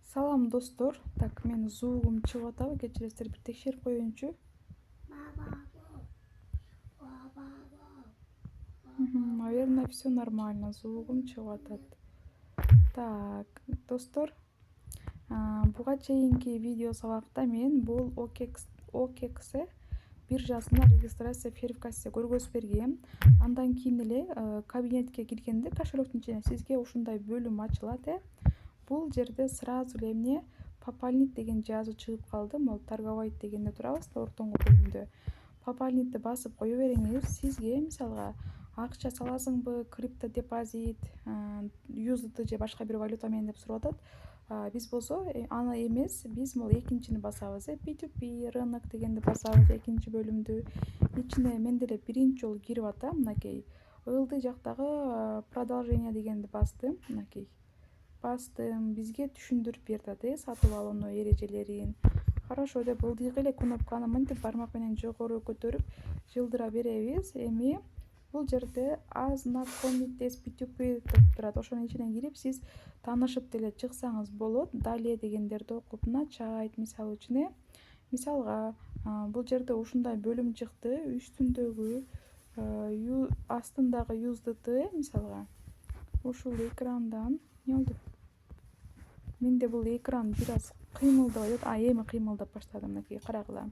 Салам достор. Так, мен звугум чыгып атабы, кечиресиздер, бир текшерип коеюнчу. Наверное, все нормально. Звугум чыгып атат. Так, достор, буга чейинки видео сабакта мен бул OKX биржасына регистрация ферификация көргөзүп бергем. Андан кийин эле кабинетке киргенде кошелектин ичине сизге ушундай бөлүм ачылат. Бул жерде сразу эле эмне пополнить деген жазуу чыгып калды. Могу торговать дегенде турабыз да, ортоңку бөлүмдө. Пополнитти басып кое бериңиз. Сизге мисалга акча саласыңбы, крипто депозит, USDT же башка бир валюта менен деп сурап атат. Биз болсо аны эмес, биз могу экинчини басабыз. P2P рынок дегенди басабыз, экинчи бөлүмдү. Ичине мен деле биринчи жолу кирип атам. Мынакей ылдый жактагы продолжение дегенди бастым. Мынакей бастым. Бизге түшүндүрүп берди атат сатып алуу эрежелерин. Хорошо деп ылдыйга эле кнопканы мынтип бармак менен жогору көтөрүп жылдыра беребиз. Эми бул жерде ознакомитесь P2P деп турат. Ошонун ичине кирип сиз таанышып деле чыксаңыз болот. Далее дегендерди окуп начать мисалы үчүн мисалга бул жерде ушундай бөлүм чыкты. Үстүндөгү астындагы USDT мисалга ушул экрандан эмне болду? Менде бул экран бир аз кыймылдабай атат. Эми кыймылдап баштады. Мынакей карагыла.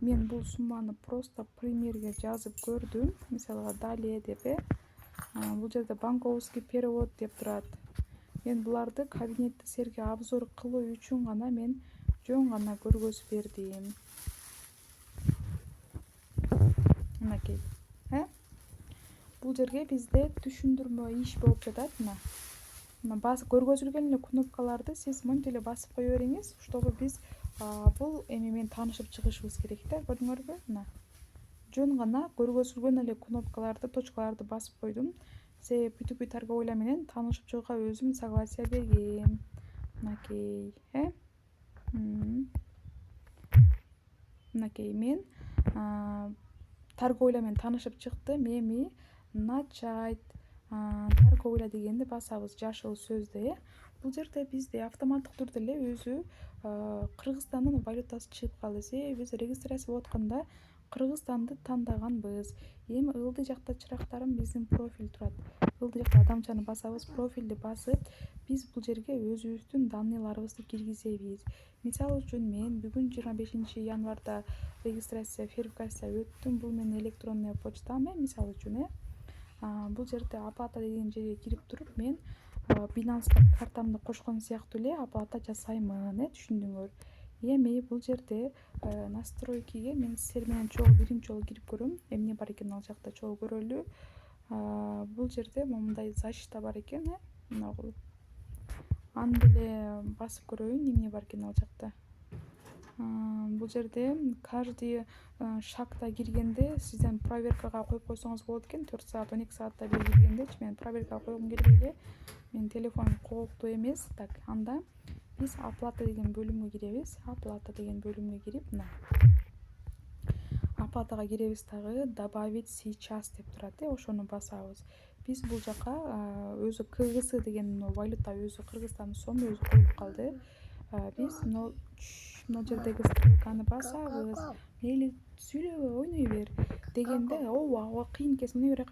Мен бул сумманы просто примерге жазып көрдүм. Мисалга далее деп бул жерде банковский перевод деп турат. Мен буларды кабинетте силерге обзор кылуу үчүн гана мен жөн гана көргөзүп бердим. Мынакей. Бул жерге бизде түшүндүрмө иш болуп жатат. Мына басып көргөзүлгөн эле кнопкаларды сиз мынтип эле басып кое бериңиз, чтобы биз бул эми менен таанышып чыгышыбыз керек да. Көрдүңөрбү? Мына жөн гана көргөзүлгөн эле кнопкаларды, точкаларды басып койдум. Себеби P2P торговля менен таанышып чыгууга өзүм согласие бергем. Мынакей, мынакей мен торговля менен таанышып чыктым. Эми начать торговля дегенди басабыз жашыл сөздө. Бул жерде бизде автоматтык түрдө эле өзү Кыргызстандын валютасы чыгып калды. Себеби биз регистрация болуп атканда Кыргызстанды тандаганбыз. Эми ылдый жакта чырактарым биздин профиль турат. Ылдый жакта адамчаны басабыз, профилди басып, биз бул жерге өзүбүздүн данныйларыбызды киргизебиз. Мисалы үчүн мен бүгүн 25 январда регистрация ферификация өттүм. Бул менин электронный почтам мисалы үчүн бул жерде оплата деген жерге кирип туруп мен Binance картамды кошкон сыяктуу эле оплата жасаймын, түшүндүңөр? Эми бул жерде настройкиге мен силер менен чогуу биринчи жолу кирип көрөм. Эмне бар экен ал жакта чогуу көрөлү. Бул жерде момундай защита бар экен, мына аны деле басып көрөйүн, эмне бар экен ал жакта. Бул жерде каждый шагта киргенде сизден проверкага коюп койсоңуз болот экен. 4 саат 12 саатта бир киргендечи мен проверкага койгум келбей эле менин телефонум кооптуу эмес. Так, анда биз оплата деген бөлүмгө киребиз. Оплата деген бөлүмгө кирип, мына оплатага киребиз дагы. Добавить сейчас деп турат. Ошону басабыз. Биз бул жака өзү КГС деген валюта өзү Кыргызстандын сому өзү коюлуп калды. Биз мына жердеги стрелканы басабыз. Мейли сүйлөбөй ойной бер дегенде, ооба кыйын экен, мына бер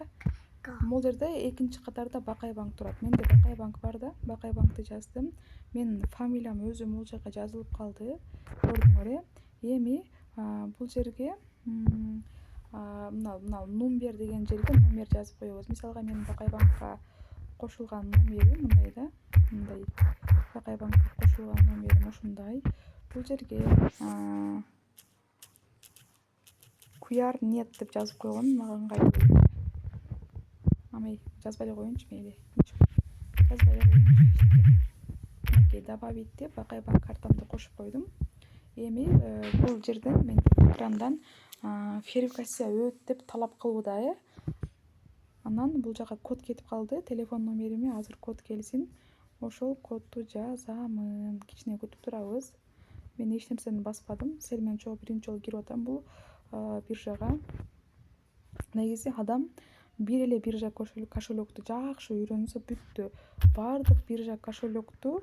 Бул жерде экинчи катарда Бакай банк турат. Менде Бакай банк бар да, Бакай банкты жаздым. Менин фамилиям өзүм бул жака жазылып калды. Көрдүңөр Эми бул жерге мына номер деген жерге номер жазып коебуз. Мисалга менин Бакай банкка кошулган номерим мындай да. Мындай Бакай банкка кошулган номерим ушундай. Бул жерге QR нет деп жазып койгон, мага ыңгайлуу. Амей жазбай эле коеюнчу, мейли. Жазбай эле коеюнчу. Окей, добавить деп Бакай банк картамды кошуп койдум. Эми бул жерден мен экрандан ферификация өт деп талап кылууда. Анан бул жака код кетип калды. Телефон номериме азыр код келсин. Ошол кодду жазамын. Кичине күтүп турабыз. Мен эч нерсени баспадым. Силер менен чогуу биринчи жолу кирип атам бул биржага. Негизи адам бир эле биржа кошелекту жакшы үйрөнсө бүттү. Бардык биржа кошелекту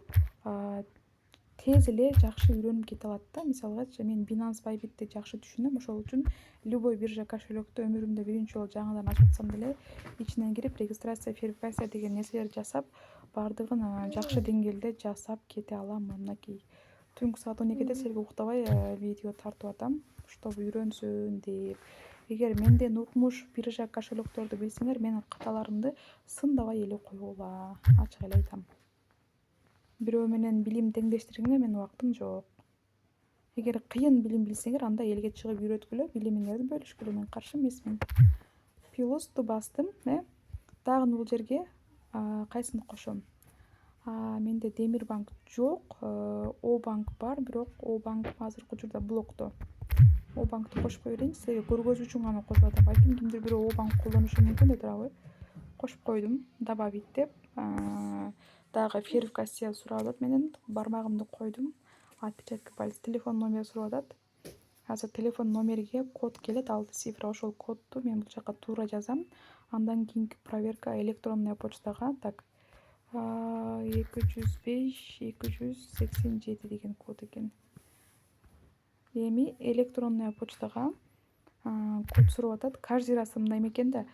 тез эле жакшы үйрөнүп кете алат да. Мисалгачы мен Binance Bybitти жакшы түшүнөм, ошол үчүн любой биржа кошелекту өмүрүмдө биринчи жолу жаңыдан ачып атсам деле ичинен кирип регистрация, верификация деген нерселерди жасап, баардыгын жакшы деңгээлде жасап кете алам. Мынакей түнкү саат 12-де силерге уктабай видео тартып атам, чтобы үйрөнсүн деп. Эгер менден укмуш биржа кошелекторду билсеңер, менин каталарымды сындабай эле койгула, ачык эле айтам. Бирөө менен билим теңдештиргенге менин убактым жок. Эгер кыйын билим билсеңер, анда элге чыгып үйрөткүлө, билимиңерди бөлүшкүлө, мен каршы эмесмин. Плюсту бастым, дагы бул жерге кайсыны кошом? Менде Демирбанк жок, О-банк бар, бирок О-банк азыркы учурда блокто. О-банкты кошуп кое берейинчи, силерге көргөзүү үчүн гана кошуп атам. Балким кимдир бирөө О-банк колдонушу мүмкүн да турабы. Кошуп койдум, добавить деп. Дагы верификация сурап атат, менен бармагымды койдум. Отпечатки пальца, телефон номер сурап атат. Азыр телефон номерге код келет, 6 цифра. Ошол кодду мен бул жака туура жазам. Андан кийинки проверка электронная почтага. Так, 205-287 деген код экен. Эми электронная почтага код сурап атат. Каждый раз мындай экен да,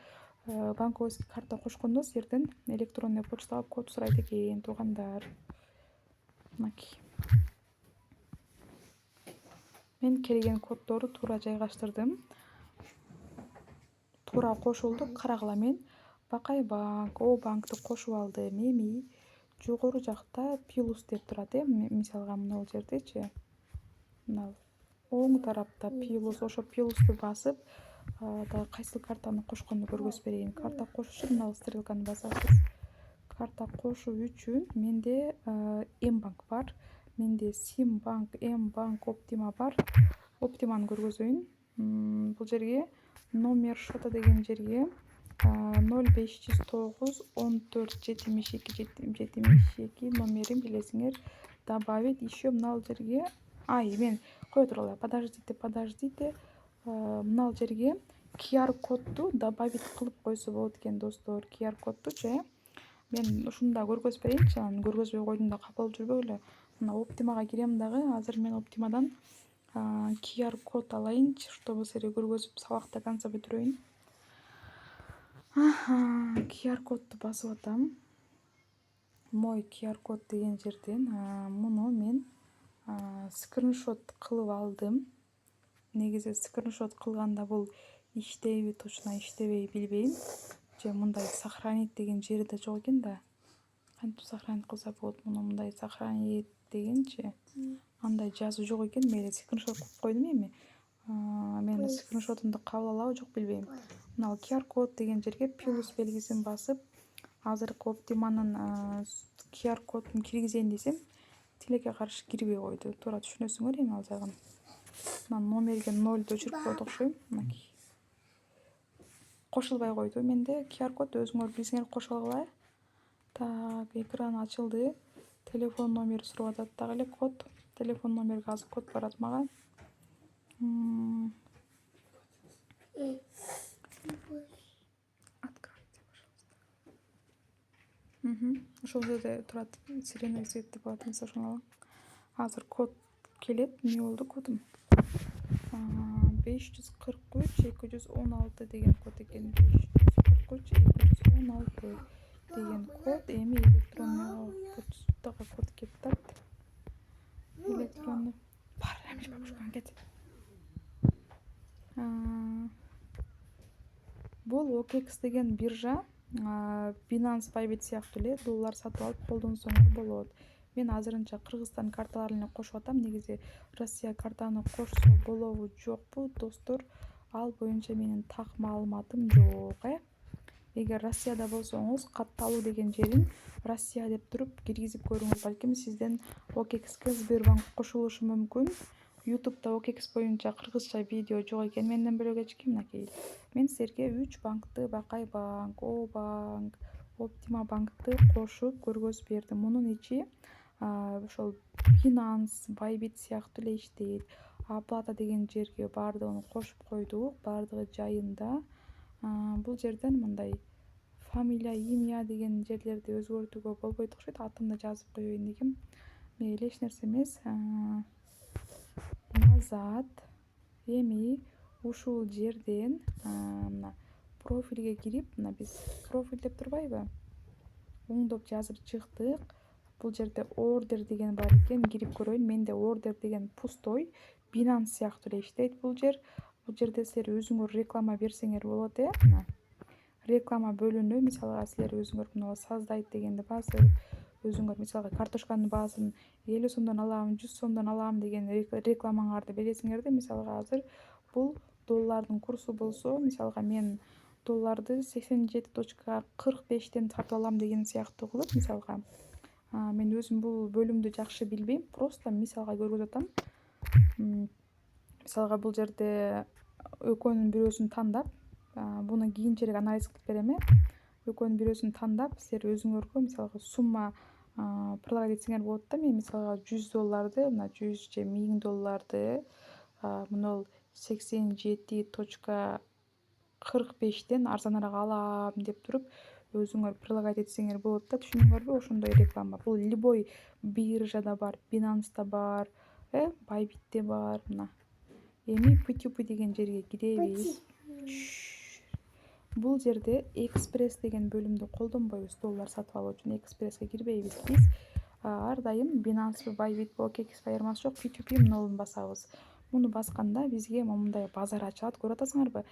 банковский карта кошкондо силерден электронная почтага код сурайт экен, туугандар. Мынакей. Мен келген коддорду туура жайгаштырдым. Туура кошулду. Карагыла, мен Бакай банк, О-банкты кошуп алдым. Эми жогору жакта плюс деп турат, мисалга мына бул жердечи. Мына оң тарапта плюс, ошо плюсту басып, дагы кайсыл картаны кошконду көргөзүп берейин. Карта кошуш үчүн мына стрелканы басасыз. Карта кошуу үчүн менде М-банк бар. Менде Симбанк, М-банк, Оптима бар. Оптиманы көргөзөйүн. Бул жерге номер счета деген жерге 0509 14 72 номерин билесиңер. Добавить еще мына жерге. Мен кое тургула. Подождите. Мына жерге QR кодду добавить кылып койсо болот экен, достор. QR коддучу, мен ушунда көргөзүп берейинчи, анан көргөзбөй койдум да капа болуп жүрбөйлү. Мына Оптимага кирем дагы. Азыр мен Оптимадан QR код алайынчы, чтобы силерге көргөзүп сабакты до конца бүтүрөйүн. QR кодду басып атам. Мой QR код деген жерден муну мен скриншот кылып алдым. Негизи скриншот кылганда бул иштейби, точно иштебей билбейм. Же мындай сохранить деген жери да жок экен да. Кантип сохранить кылса болот? Муну мындай сохранить дегенчи. Андай жазуу жок экен. Мейли скриншот кылып койдум эми. Мен скриншотумду кабыл алабы жок билбейм. Мына QR код деген жерге плюс белгисин басып, азыркы Оптиманын QR кодун киргизейин десем, тилекке каршы кирбей койду. Туура түшүнөсүңөр эми ал жагын. Мына номерге 0 өчүрүп койду окшойм. Мынакей. Кошулбай койду менде QR код, өзүңөр билсеңер кошо алгыла. Так, экран ачылды. Телефон номер сурап атат дагы эле код. Телефон номерге азыр код барат мага. Откройте, пожалуйста. Ошол жерде турат, сирена свет деп атат, ошону алам. Азыр код келет. Эмне болду кодум? 543-216 деген код экен. 543-216 деген код. Эми электронный почтага код кетет. Электронный. Бар, эмне бабушкаң кет. Бул OKX деген биржа, Binance Bybit сыяктуу эле доллар сатып алып колдонсоңор болот. Мен азырынча Кыргызстан карталарын эле кошуп атам. Негизи Россия картаны кошсо болобу жокпу, достор? Ал боюнча менин так маалыматым жок, Эгер Россияда болсоңуз, катталуу деген жерин Россия деп туруп киргизип көрүңүз. Балким сизден OKXке Сбербанк кошулушу мүмкүн. YouTube'да OKX боюнча кыргызча видео жок экен менден бөлөгөчкү. Мынакей. Мен силерге 3 банкты, Бакай банк, О-банк, Оптима банкты кошуп көргөзүп бердим. Мунун ичи ошол Binance, Bybit сыяктуу эле иштейт. Оплата деген жерге баардыгын кошуп койдук, баардыгы жайында. Бул жерден мындай фамилия, имя деген жерлерди өзгөртүүгө болбойт окшойт. Атымды жазып коеюн дегем. эле эч нерсе эмес. Назад. Эми ушул жерден мына профилге кирип, мына биз профиль деп турбайбы? Оңдоп жазып чыктык. Бул жерде ордер деген бар экен. Кирип көрөйүн. Менде ордер деген пустой. Binance сыяктуу эле иштейт бул жер. Бул жерде силер өзүңөр реклама берсеңер болот, мына. Реклама бөлүнүү, мисалга силер өзүңөр мына создать дегенди басып, өзүңөр мисалга картошканын баасын 50 сомдон алам, 100 сомдон алам деген рекламаңарды бересиңерди. Мисалга азыр бул доллардын курсу болсо, мисалга мен долларды 87.45тен сатып алам деген сыяктуу кылып, мисалга мен өзүм бул бөлүмдү жакшы билбейм, просто мисалга көргөзүп атам. Мисалга бул жерде экөөнүн бирөөсүн тандап, буну кийинчерээк анализ кылып берем. Экөөнүн бирөөсүн тандап, силер өзүңөргө мисалга сумма предлагать этсеңер болот да. Мен мисалга 100 долларды, мына 100 же 1000 долларды мына 87.45тен арзаныраак алам деп туруп, өзүңөр предлагать этсеңер болот да. Түшүндүңөрбү? Ошондой реклама. Бул любой биржада бар, Binance'да бар, Bybit'те бар, мына. Эми P2P деген жерге киребиз. Бул жерде экспресс деген бөлүмдү колдонбойбуз. Доллар сатып алуу үчүн экспресске кирбейбиз. Биз ар дайым Binance, Bybit, OKX айырмасы жок, P2P муну басабыз. Муну басканда бизге мындай базар ачылат. Көрүп атасыңарбы?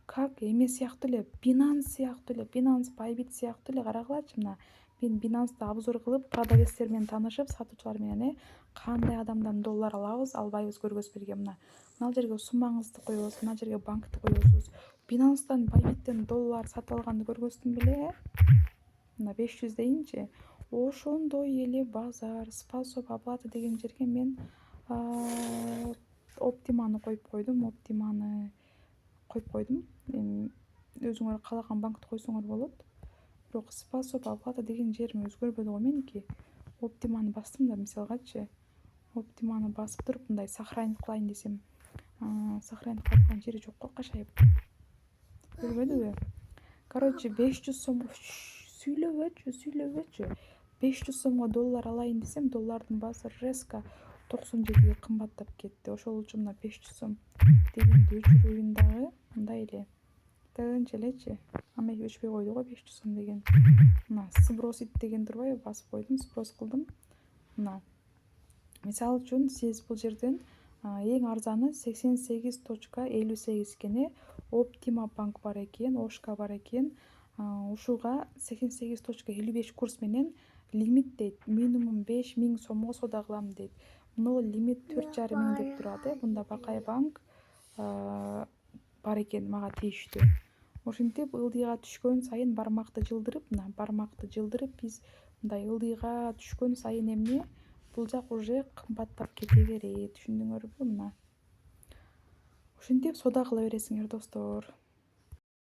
Как эме сыяктуу эле, Binance сыяктуу эле, Binance, Bybit сыяктуу эле. Карагылачы, мына. Мен Binance'да обзор кылып, продавецтер менен таанышып, сатуучулар менен кандай адамдан доллар алабыз, албайбыз көргөзүп берген. Мына жерге суммаңызды коесуз, мына жерге банкты коесуз. Binance'дан, Bybit'тен доллар сатып алганды көргөздүм беле? Мына 500 дейинчи. Ошондой эле базар, способ оплаты деген жерге мен Optima'ны коюп койдум. Optima'ны коюп койдум. Өзүңөр каалаган банкты койсоңор болот. Бирок способ оплаты деген жерим өзгөрбөдү го меники. Optima'ны бастым да, мисалгачы. Optima'ны басып туруп, мындай сохранить кылайын десем, сохранить кылган жери жок го, кашайып. Көрбөдүбү? Короче, 500 сомго сүйлөбөчү. 500 сомго доллар алайын десем, доллардын баасы резко 97ге кымбаттап кетти. Ошол үчүн мына 500 сом дегенди өчүрөйүн дагы. Мындай эле. Тынч элечи. Ама өчпөй койду го 500 сом деген. Мына сбросить деген турбайбы? Басып койдум, сброс кылдым. Мына. Мисалы үчүн сиз бул жерден эң арзаны 88.58 экен. Optima банк бар экен, Ошка бар экен. Ушуга 88.55 курс менен лимит дейт. Минимум 5000 сомго соода кылам дейт. Мына лимит 4,5 миң деп турат. Бунда Бакай банк бар экен, мага тийиштүү. Ошентип ылдыйга түшкөн сайын бармакты жылдырып, мына бармакты жылдырып, биз мындай ылдыйга түшкөн сайын эмне бул жак уже кымбаттап кете берет. Түшүндүңөрбү? Мына. Ошентип соода кыла бересиңер, достор.